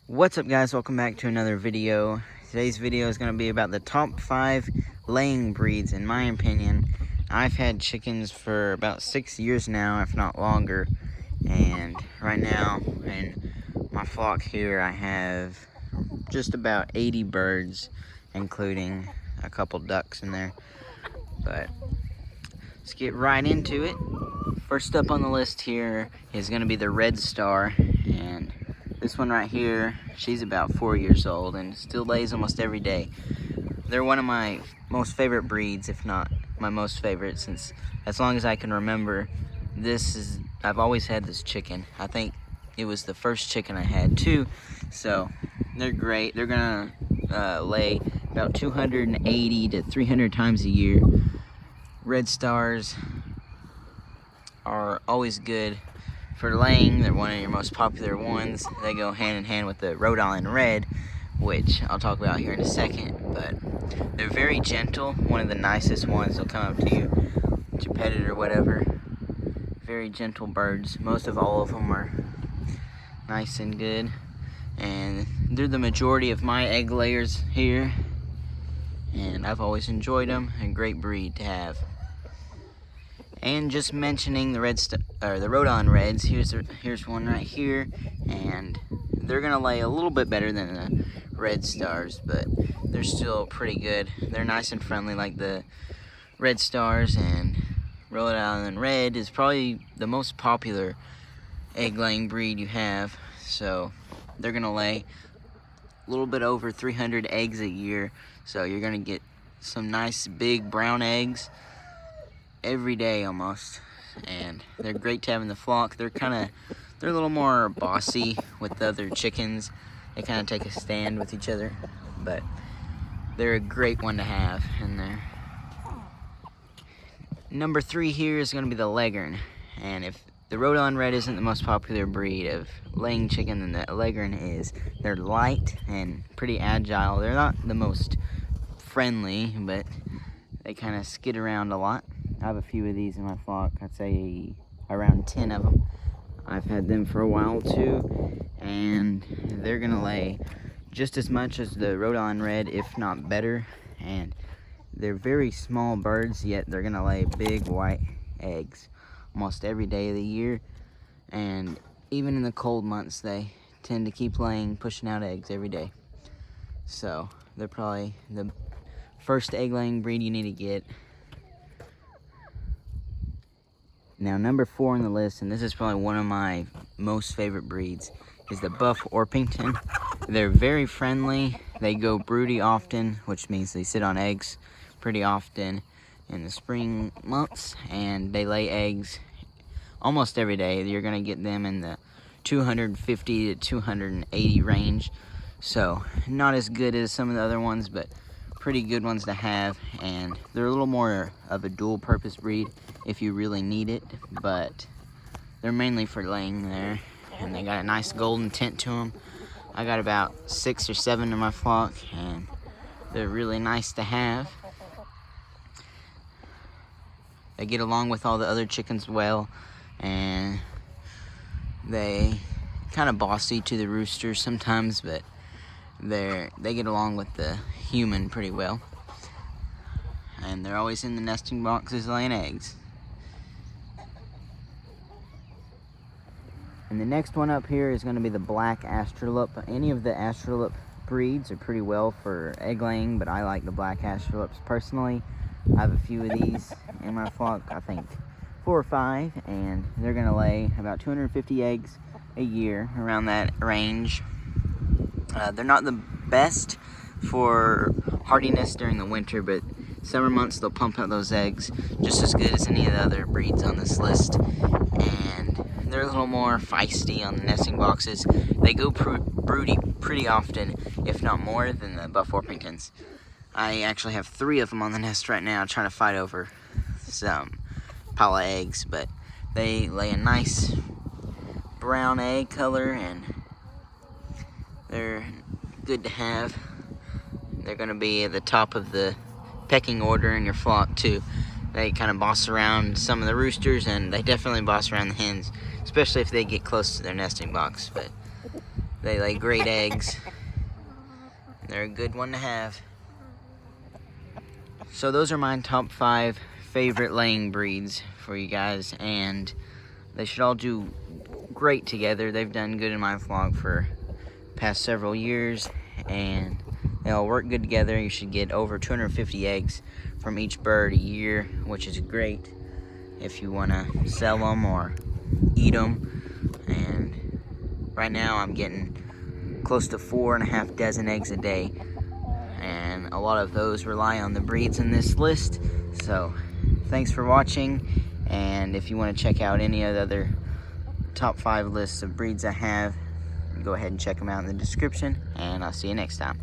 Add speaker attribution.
Speaker 1: What's up, guys? Welcome back to another video. Today's video is going to be about the top 5 laying breeds in my opinion. I've had chickens for about 6 years now, if not longer, and right now in my flock here I have just about 80 birds, including a couple ducks in there. But let's get right into it. First up on the list here is going to be the Red Star, and this one right here, she's about 4 years old and still lays almost every day. They're one of my most favorite breeds, if not my most favorite, since as long as I can remember, I've always had this chicken. I think it was the first chicken I had too, so they're great. They're gonna lay about 280 to 300 times a year. Red Stars are always good for laying. They're one of your most popular ones. They go hand in hand with the Rhode Island Red, which I'll talk about here in a second, but they're very gentle, one of the nicest ones. They'll come up to you pet it or whatever. Very gentle birds. Most of all of them are nice and good, and they're the majority of my egg layers here, and I've always enjoyed them. A great breed to have. And just mentioning the Rhode Island Reds, here's one right here, and they're gonna lay a little bit better than the Red Stars, but they're still pretty good. They're nice and friendly like the Red Stars, and Rhode Island Red is probably the most popular egg laying breed you have, so they're gonna lay a little bit over 300 eggs a year, so you're gonna get some nice big brown eggs every day almost, and they're great to have in the flock. They're a little more bossy with the other chickens. They kind of take a stand with each other, but they're a great one to have in there. Number 3 here is going to be the Leghorn, and if the Rhode Island Red isn't the most popular breed of laying chicken, then the Leghorn is. They're light and pretty agile. They're not the most friendly, but they kind of skid around a lot. I have a few of these in my flock. I'd say around 10 of them. I've had them for a while too, and they're gonna lay just as much as the Rhode Island Red, if not better. And they're very small birds, yet they're gonna lay big white eggs almost every day of the year. And even in the cold months, they tend to keep laying, pushing out eggs every day. So they're probably the first egg laying breed you need to get. Now, number 4 on the list, and this is probably one of my most favorite breeds, is the Buff Orpington. They're very friendly. They go broody often, which means they sit on eggs pretty often in the spring months, and they lay eggs almost every day. You're going to get them in the 250 to 280 range, so not as good as some of the other ones, but pretty good ones to have. And they're a little more of a dual purpose breed if you really need it, but they're mainly for laying there, and they got a nice golden tint to them. I got about 6 or 7 in my flock, and they're really nice to have. They get along with all the other chickens well, and they kind of bossy to the roosters sometimes, but they get along with the human pretty well, and they're always in the nesting boxes laying eggs. And the next one up here is going to be the black Astrolip. Any of the Astrolip breeds are pretty well for egg laying, but I like the black Astrolips personally. I have a few of these in my flock, I think 4 or 5, and they're going to lay about 250 eggs a year, around that range. They're not the best for hardiness during the winter, but summer months they'll pump out those eggs just as good as any of the other breeds on this list. And they're a little more feisty on the nesting boxes. They go broody pretty often, if not more, than the Buff Orpingtons. I actually have 3 of them on the nest right now trying to fight over some pile of eggs, but they lay a nice brown egg color, and they're good to have. They're going to be at the top of the pecking order in your flock too. They kind of boss around some of the roosters, and they definitely boss around the hens, especially if they get close to their nesting box. But They lay great eggs. They're a good one to have. So those are my top 5 favorite laying breeds for you guys, and they should all do great together. They've done good in my vlog for past several years, and they all work good together. You should get over 250 eggs from each bird a year, which is great if you want to sell them or eat them. And right now I'm getting close to 4.5 dozen eggs a day, and a lot of those rely on the breeds in this list. So thanks for watching, and if you want to check out any of the other top 5 lists of breeds I have, go ahead and check them out in the description, and I'll see you next time.